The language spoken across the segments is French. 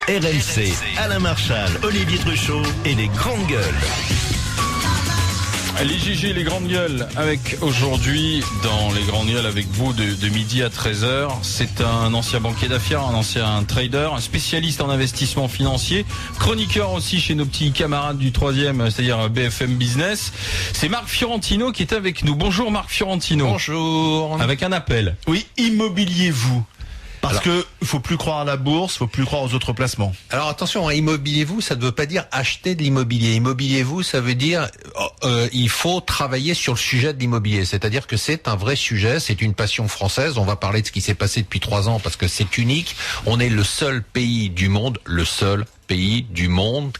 RMC, Alain Marchal, Olivier Truchot et les grandes gueules. Les GG, les grandes gueules, avec aujourd'hui, dans les grandes gueules avec vous de midi à 13h, c'est un ancien banquier d'affaires, un ancien trader, un spécialiste en investissement financier, chroniqueur aussi chez nos petits camarades du 3e, c'est-à-dire BFM Business. C'est Marc Fiorentino qui est avec nous. Bonjour Marc Fiorentino. Bonjour. Avec un appel. Oui, immobiliez-vous. Parce que faut plus croire à la bourse, faut plus croire aux autres placements. Alors attention, immobiliez-vous, ça ne veut pas dire acheter de l'immobilier. Immobiliez-vous, ça veut dire il faut travailler sur le sujet de l'immobilier. C'est-à-dire que c'est un vrai sujet, c'est une passion française. On va parler de ce qui s'est passé depuis 3 ans parce que c'est unique. On est le seul pays du monde,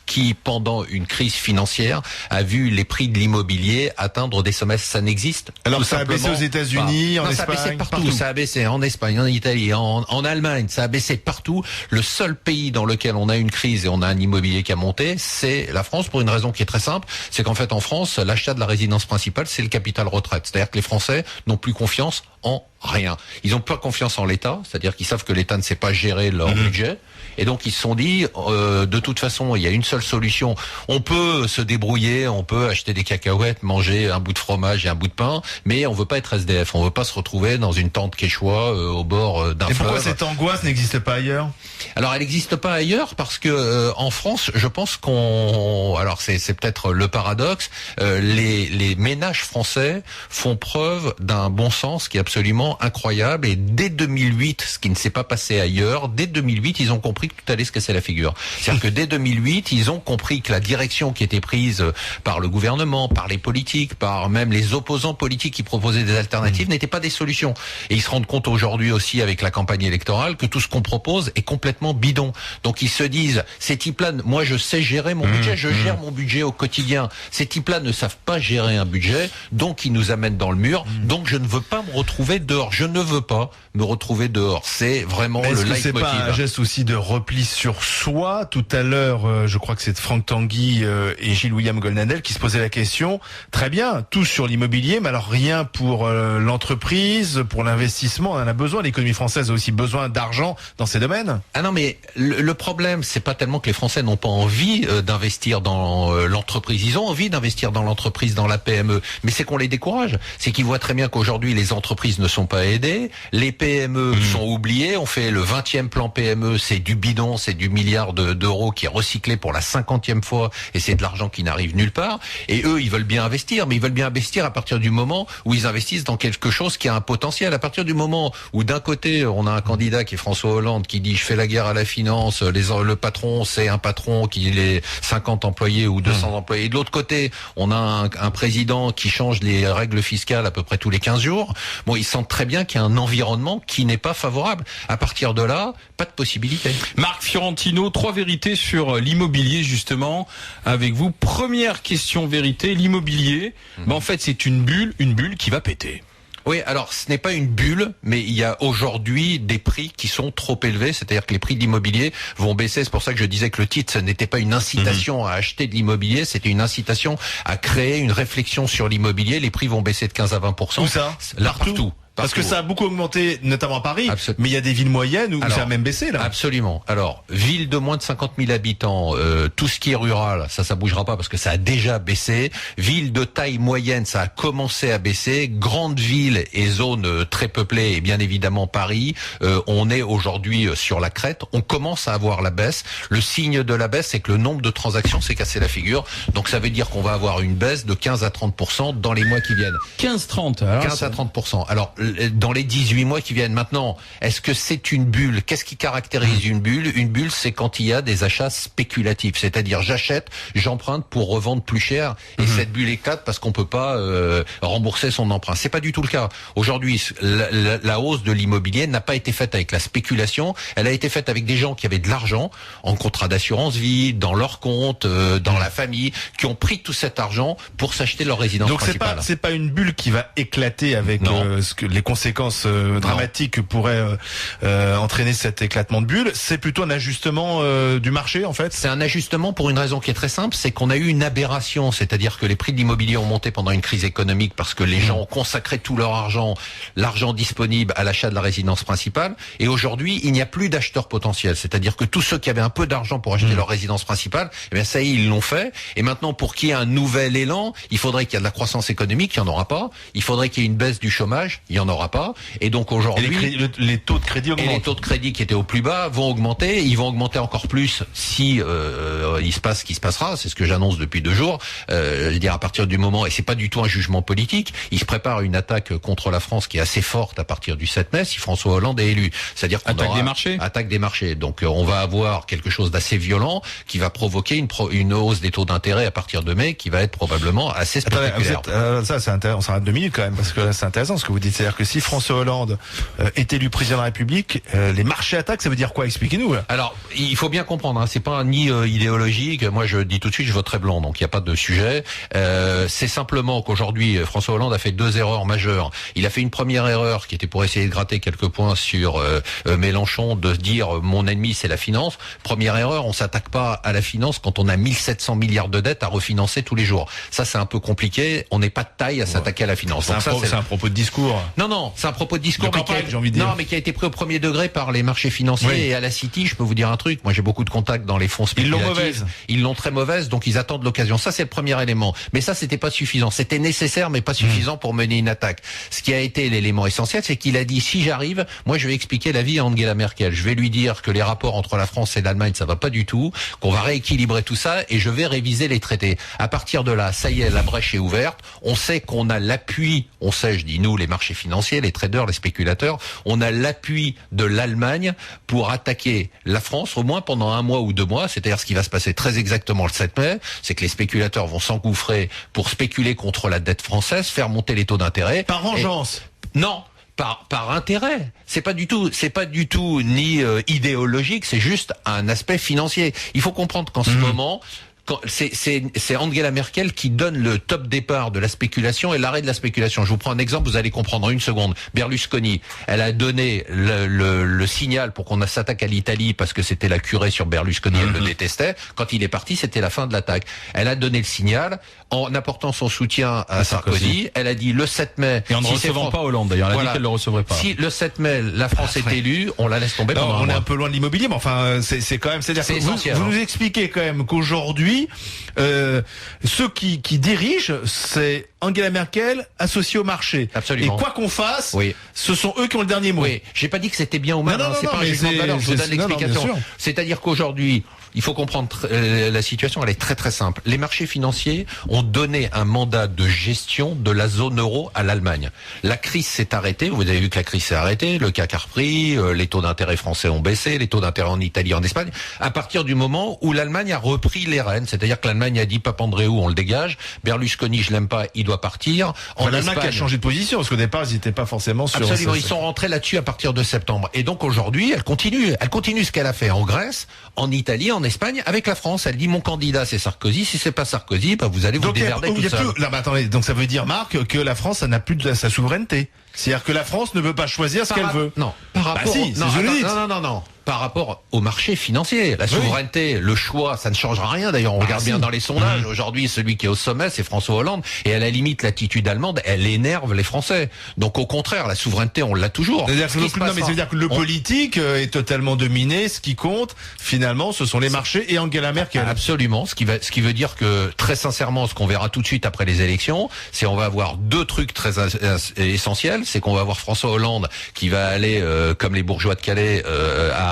qui, pendant une crise financière, a vu les prix de l'immobilier atteindre des sommets. Ça n'existe. Alors ça a baissé aux États-Unis, en Espagne, ça a baissé partout. Ça a baissé en Espagne, en Italie, en Allemagne. Ça a baissé partout. Le seul pays dans lequel on a une crise et on a un immobilier qui a monté, c'est la France, pour une raison qui est très simple. C'est qu'en fait, en France, l'achat de la résidence principale, c'est le capital retraite. C'est-à-dire que les Français n'ont plus confiance en rien. Ils n'ont pas confiance en l'État, c'est-à-dire qu'ils savent que l'État ne sait pas gérer leur budget. Et donc ils se sont dit, de toute façon, il y a une seule solution. On peut se débrouiller, on peut acheter des cacahuètes, manger un bout de fromage et un bout de pain, mais on veut pas être SDF. On veut pas se retrouver dans une tente quechua au bord d'un fleuve. Et pourquoi cette angoisse n'existe pas ailleurs ? Alors elle n'existe pas ailleurs parce que en France, je pense alors c'est peut-être le paradoxe, les ménages français font preuve d'un bon sens qui est absolument incroyable. Et dès 2008, ce qui ne s'est pas passé ailleurs, dès 2008, ils ont compris que tout allait se casser la figure. C'est-à-dire que dès 2008, ils ont compris que la direction qui était prise par le gouvernement, par les politiques, par même les opposants politiques qui proposaient des alternatives n'étaient pas des solutions. Et ils se rendent compte aujourd'hui aussi avec la campagne électorale que tout ce qu'on propose est complètement bidon. Donc ils se disent, ces types-là, moi je sais gérer mon budget, je gère mon budget au quotidien. Ces types-là ne savent pas gérer un budget, donc ils nous amènent dans le mur. Donc je ne veux pas me retrouver dehors. Je ne veux pas me retrouver dehors. C'est vraiment le leitmotiv. Est-ce que c'est pas un geste aussi de repli sur soi ? Tout à l'heure, je crois que c'est Franck Tanguy et Gilles-William Goldnadel qui se posaient la question. Très bien, tout sur l'immobilier, mais alors rien pour l'entreprise, pour l'investissement. On en a besoin. L'économie française a aussi besoin d'argent dans ces domaines. Ah non, mais le problème, c'est pas tellement que les Français n'ont pas envie d'investir dans l'entreprise. Ils ont envie d'investir dans l'entreprise, dans la PME, mais c'est qu'on les décourage. C'est qu'ils voient très bien qu'aujourd'hui, les entreprises ne sont pas aidées, les PME sont oubliées. On fait le 20e plan PME, c'est du bidon, c'est du milliard d'euros qui est recyclé pour la 50e fois, et c'est de l'argent qui n'arrive nulle part. Et eux, ils veulent bien investir, mais ils veulent bien investir à partir du moment où ils investissent dans quelque chose qui a un potentiel. À partir du moment où d'un côté, on a un candidat qui est François Hollande qui dit je fais la guerre à la finance, le patron c'est un patron qui est 50 employés ou 200 employés. De l'autre côté, on a un président qui change les règles fiscales à peu près tous les 15 jours. Bon, ils sentent très bien qu'il y a un environnement qui n'est pas favorable. À partir de là, pas de possibilité. Marc Fiorentino, 3 vérités sur l'immobilier justement avec vous. Première question vérité, l'immobilier, en fait c'est une bulle qui va péter. Oui, alors ce n'est pas une bulle, mais il y a aujourd'hui des prix qui sont trop élevés, c'est-à-dire que les prix de l'immobilier vont baisser. C'est pour ça que je disais que le titre, ce n'était pas une incitation à acheter de l'immobilier, c'était une incitation à créer une réflexion sur l'immobilier. Les prix vont baisser de 15 à 20%. Où ça ? Là, partout. Parce que ça a beaucoup augmenté, notamment à Paris, mais il y a des villes moyennes où ça a même baissé, là. Absolument. Alors, ville de moins de 50 000 habitants, tout ce qui est rural, ça bougera pas parce que ça a déjà baissé. Ville de taille moyenne, ça a commencé à baisser. Grandes villes et zones très peuplées, et bien évidemment Paris, on est aujourd'hui sur la crête. On commence à avoir la baisse. Le signe de la baisse, c'est que le nombre de transactions s'est cassé la figure. Donc ça veut dire qu'on va avoir une baisse de 15 à 30% dans les mois qui viennent. 15-30. 15 à 30%. Alors, dans les 18 mois qui viennent maintenant, est-ce que c'est une bulle ? Qu'est-ce qui caractérise une bulle ? Une bulle, c'est quand il y a des achats spéculatifs, c'est-à-dire j'achète, j'emprunte pour revendre plus cher, et cette bulle éclate parce qu'on peut pas rembourser son emprunt. C'est pas du tout le cas. Aujourd'hui, la hausse de l'immobilier n'a pas été faite avec la spéculation, elle a été faite avec des gens qui avaient de l'argent en contrat d'assurance vie, dans leur compte, dans la famille, qui ont pris tout cet argent pour s'acheter leur résidence principale. Donc c'est pas une bulle qui va éclater avec ce que les conséquences dramatiques que pourrait entraîner cet éclatement de bulle. C'est plutôt un ajustement du marché, en fait. C'est un ajustement pour une raison qui est très simple, c'est qu'on a eu une aberration, c'est-à-dire que les prix de l'immobilier ont monté pendant une crise économique parce que les gens ont consacré tout leur argent, l'argent disponible à l'achat de la résidence principale. Et aujourd'hui, il n'y a plus d'acheteurs potentiels, c'est-à-dire que tous ceux qui avaient un peu d'argent pour acheter leur résidence principale, eh bien ça y est, ils l'ont fait. Et maintenant, pour qu'il y ait un nouvel élan, il faudrait qu'il y ait de la croissance économique, il n'y en aura pas. Il faudrait qu'il y ait une baisse du chômage, il n'y en aura pas. Et donc aujourd'hui, les taux de crédit augmentent. Et les taux de crédit qui étaient au plus bas vont augmenter. Ils vont augmenter encore plus si il se passe ce qui se passera. C'est ce que j'annonce depuis 2 jours. Je veux dire, à partir du moment, et c'est pas du tout un jugement politique, il se prépare une attaque contre la France qui est assez forte à partir du 7 mai si François Hollande est élu. C'est-à-dire qu'on attaque aura des marchés. Attaque des marchés. Donc on va avoir quelque chose d'assez violent qui va provoquer une hausse des taux d'intérêt à partir de mai qui va être probablement assez spectaculaire. Ça c'est intéressant. On s'arrête 2 minutes quand même parce que là, c'est intéressant ce que vous dites. C'est-à-dire que si François Hollande est élu président de la République, les marchés attaquent, ça veut dire quoi? Expliquez-nous. Alors, il faut bien comprendre, c'est pas ni idéologique. Moi, je dis tout de suite, je voterai blanc, donc il n'y a pas de sujet. C'est simplement qu'aujourd'hui, François Hollande a fait 2 erreurs majeures. Il a fait une première erreur qui était pour essayer de gratter quelques points sur Mélenchon, de dire mon ennemi c'est la finance. Première erreur, on s'attaque pas à la finance quand on a 1700 milliards de dettes à refinancer tous les jours. Ça, c'est un peu compliqué. On n'est pas de taille à s'attaquer à la finance. C'est un propos de discours. Non, c'est un propos de discours, mais qui a été pris au premier degré par les marchés financiers. Oui. Et à la City, je peux vous dire un truc. Moi, j'ai beaucoup de contacts dans les fonds spéculatifs. Ils l'ont mauvaise. Ils l'ont très mauvaise, donc ils attendent l'occasion. Ça, c'est le premier élément. Mais ça, c'était pas suffisant. C'était nécessaire, mais pas suffisant pour mener une attaque. Ce qui a été l'élément essentiel, c'est qu'il a dit, si j'arrive, moi, je vais expliquer la vie à Angela Merkel. Je vais lui dire que les rapports entre la France et l'Allemagne, ça va pas du tout, qu'on va rééquilibrer tout ça, et je vais réviser les traités. À partir de là, ça y est, la brèche est ouverte. On sait qu'on a l'appui, je dis nous, les marchés financiers, les traders, les spéculateurs, on a l'appui de l'Allemagne pour attaquer la France, au moins pendant 1 mois ou 2 mois. C'est-à-dire ce qui va se passer très exactement le 7 mai, c'est que les spéculateurs vont s'engouffrer pour spéculer contre la dette française, faire monter les taux d'intérêt. Par vengeance. Non. Par intérêt. C'est pas du tout ni idéologique, c'est juste un aspect financier. Il faut comprendre qu'en ce moment, c'est Angela Merkel qui donne le top départ de la spéculation et l'arrêt de la spéculation. Je vous prends un exemple, vous allez comprendre en 1 seconde. Berlusconi, elle a donné le signal pour qu'on s'attaque à l'Italie parce que c'était la curée sur Berlusconi, elle le détestait. Quand il est parti, c'était la fin de l'attaque. Elle a donné le signal en apportant son soutien à Sarkozy. Elle a dit le 7 mai... Et en ne recevant pas Hollande, d'ailleurs. Elle a dit qu'elle ne le recevrait pas. Si le 7 mai, la France est élue, on la laisse tomber pendant un mois. On est un peu loin de l'immobilier, mais enfin, c'est quand même... C'est-à-dire que vous nous expliquez quand même qu'aujourd'hui, ceux qui dirigent, c'est Angela Merkel associée au marché. Absolument. Et quoi qu'on fasse, ce sont eux qui ont le dernier mot. Oui, j'ai pas dit que c'était bien ou mal, c'est pas un jugement de valeur, je vous donne l'explication. C'est-à-dire qu'aujourd'hui, il faut comprendre la situation, elle est très très simple. Les marchés financiers ont donné un mandat de gestion de la zone euro à l'Allemagne. La crise s'est arrêtée, vous avez vu que la crise s'est arrêtée, le CAC a repris, les taux d'intérêt français ont baissé, les taux d'intérêt en Italie, en Espagne, à partir du moment où l'Allemagne a repris les rênes, c'est-à-dire que l'Allemagne a dit Papandréou, on le dégage, Berlusconi, je l'aime pas, il doit partir. L'Allemagne qui a changé de position, parce qu'au départ, ils n'étaient pas forcément sur... Absolument, ils sont rentrés là-dessus à partir de septembre. Et donc aujourd'hui, elle continue ce qu'elle a fait en Grèce, en Italie, en Espagne, avec la France. Elle dit mon candidat c'est Sarkozy, si c'est pas Sarkozy, vous allez vous démerder tout seul. Attendez, donc ça veut dire, Marc, que la France n'a plus de sa souveraineté. C'est-à-dire que la France ne peut pas choisir ce qu'elle veut. Non, par rapport... Non. Par rapport au marché financier, la souveraineté, le choix, ça ne changera rien. D'ailleurs, on regarde bien dans les sondages. Aujourd'hui, celui qui est au sommet, c'est François Hollande. Et à la limite, l'attitude allemande, elle énerve les Français. Donc, au contraire, la souveraineté, on l'a toujours. C'est-à-dire que le politique est totalement dominé. Ce qui compte, finalement, ce sont les marchés et Angela Merkel. Absolument. Ce qui veut dire que, très sincèrement, ce qu'on verra tout de suite après les élections, c'est on va avoir 2 trucs très essentiels. C'est qu'on va avoir François Hollande qui va aller, comme les bourgeois de Calais,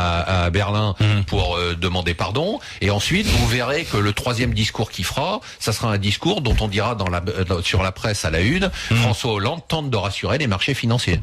à Berlin pour demander pardon, et ensuite vous verrez que le 3e discours qu'il fera, ça sera un discours dont on dira sur la presse à la une, François Hollande tente de rassurer les marchés financiers.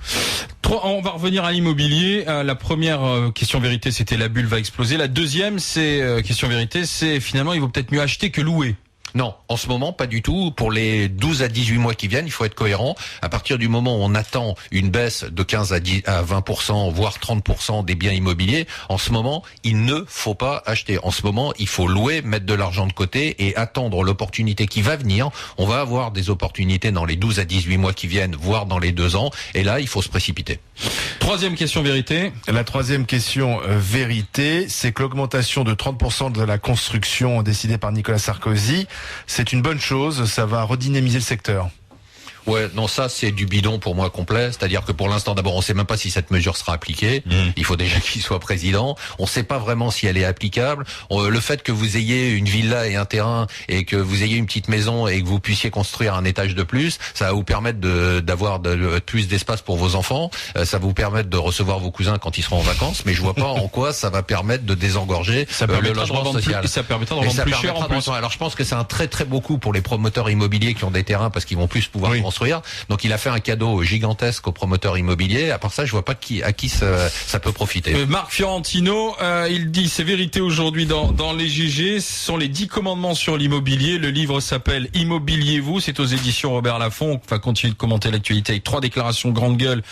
On va revenir à l'immobilier. La première question vérité, c'était la bulle va exploser. La deuxième, c'est question vérité, c'est finalement il vaut peut-être mieux acheter que louer. Non, en ce moment, pas du tout. Pour les 12 à 18 mois qui viennent, il faut être cohérent. À partir du moment où on attend une baisse de 15 à 20%, voire 30% des biens immobiliers, en ce moment, il ne faut pas acheter. En ce moment, il faut louer, mettre de l'argent de côté et attendre l'opportunité qui va venir. On va avoir des opportunités dans les 12 à 18 mois qui viennent, voire dans les 2 ans. Et là, il faut se précipiter. Troisième question vérité. La troisième question vérité, c'est que l'augmentation de 30% de la construction décidée par Nicolas Sarkozy, c'est une bonne chose, ça va redynamiser le secteur. Ouais, non, ça c'est du bidon pour moi complet. C'est-à-dire que pour l'instant, d'abord, on sait même pas si cette mesure sera appliquée. Il faut déjà qu'il soit président. On sait pas vraiment si elle est applicable. Le fait que vous ayez une villa et un terrain et que vous ayez une petite maison et que vous puissiez construire un étage de plus, ça va vous permettre d'avoir plus d'espace pour vos enfants. Ça va vous permettre de recevoir vos cousins quand ils seront en vacances. Mais je vois pas en quoi ça va permettre de désengorger le logement social. Et ça permettra de vendre plus cher en plus. Alors je pense que c'est un très très beau coup pour les promoteurs immobiliers qui ont des terrains parce qu'ils vont plus pouvoir construire. Donc il a fait un cadeau gigantesque aux promoteurs immobiliers. À part ça, je vois pas à qui ça peut profiter. Marc Fiorentino, il dit c'est vérité aujourd'hui dans les GG. Ce sont les 10 commandements sur l'immobilier. Le livre s'appelle Immobiliez-vous. C'est aux éditions Robert Laffont. On va continuer de commenter l'actualité avec 3 déclarations grande gueule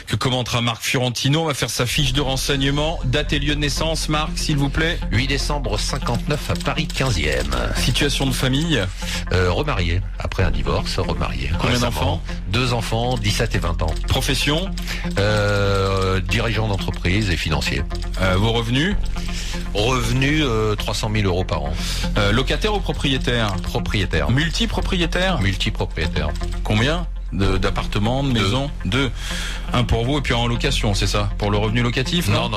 que commentera Marc Fiorentino. On va faire sa fiche de renseignement. Date et lieu de naissance, Marc, s'il vous plaît. 8 décembre 59 à Paris 15e. Situation de famille. Remarié. Après un divorce, remarié. Combien d'enfants? 2 enfants, 17 et 20 ans. Profession? Dirigeant d'entreprise et financier. Vos revenus? Revenus 300 000 euros par an. Locataire ou propriétaire? Propriétaire. Multipropriétaire? Multipropriétaire. Combien d'appartements, de maisons? 2. Un pour vous et puis en location, c'est ça? Pour le revenu locatif? Non,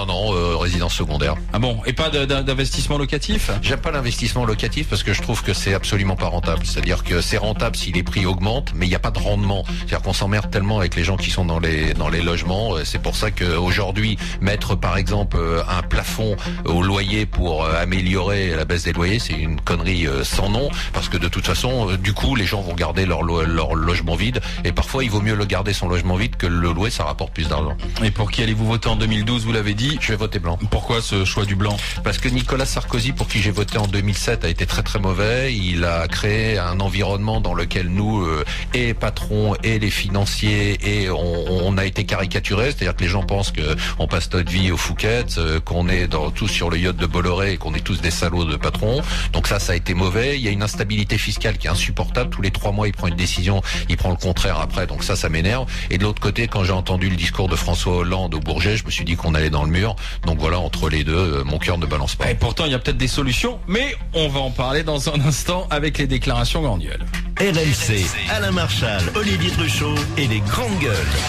résidence secondaire. Ah bon? Et pas d'investissement locatif? J'aime pas l'investissement locatif parce que je trouve que c'est absolument pas rentable. C'est-à-dire que c'est rentable si les prix augmentent, mais il n'y a pas de rendement. C'est-à-dire qu'on s'emmerde tellement avec les gens qui sont dans les logements. C'est pour ça qu'aujourd'hui, mettre par exemple un plafond au loyer pour améliorer la baisse des loyers, c'est une connerie sans nom. Parce que de toute façon, du coup, les gens vont garder leur logement vide. Et parfois, il vaut mieux le garder son logement vide que le louer, ça rapporte plus d'argent. Et pour qui allez-vous voter en 2012, vous l'avez dit? Je vais voter blanc. Pourquoi ce choix du blanc? Parce que Nicolas Sarkozy, pour qui j'ai voté en 2007, a été très très mauvais. Il a créé un environnement dans lequel nous, et patrons, et les financiers, et on a été caricaturés. C'est-à-dire que les gens pensent qu'on passe notre vie au Phuket, qu'on est tous sur le yacht de Bolloré et qu'on est tous des salauds de patrons. Donc ça a été mauvais. Il y a une instabilité fiscale qui est insupportable. Tous les 3 mois, il prend une décision, il prend le contraire après, donc ça m'énerve. Et de l'autre côté, quand j'ai entendu le discours de François Hollande au Bourget, je me suis dit qu'on allait dans le mur. Donc voilà, entre les deux, mon cœur ne balance pas. Et pourtant, il y a peut-être des solutions, mais on va en parler dans un instant avec les déclarations grandes gueules. RMC, Alain Marchal, Olivier Truchot et les grandes gueules.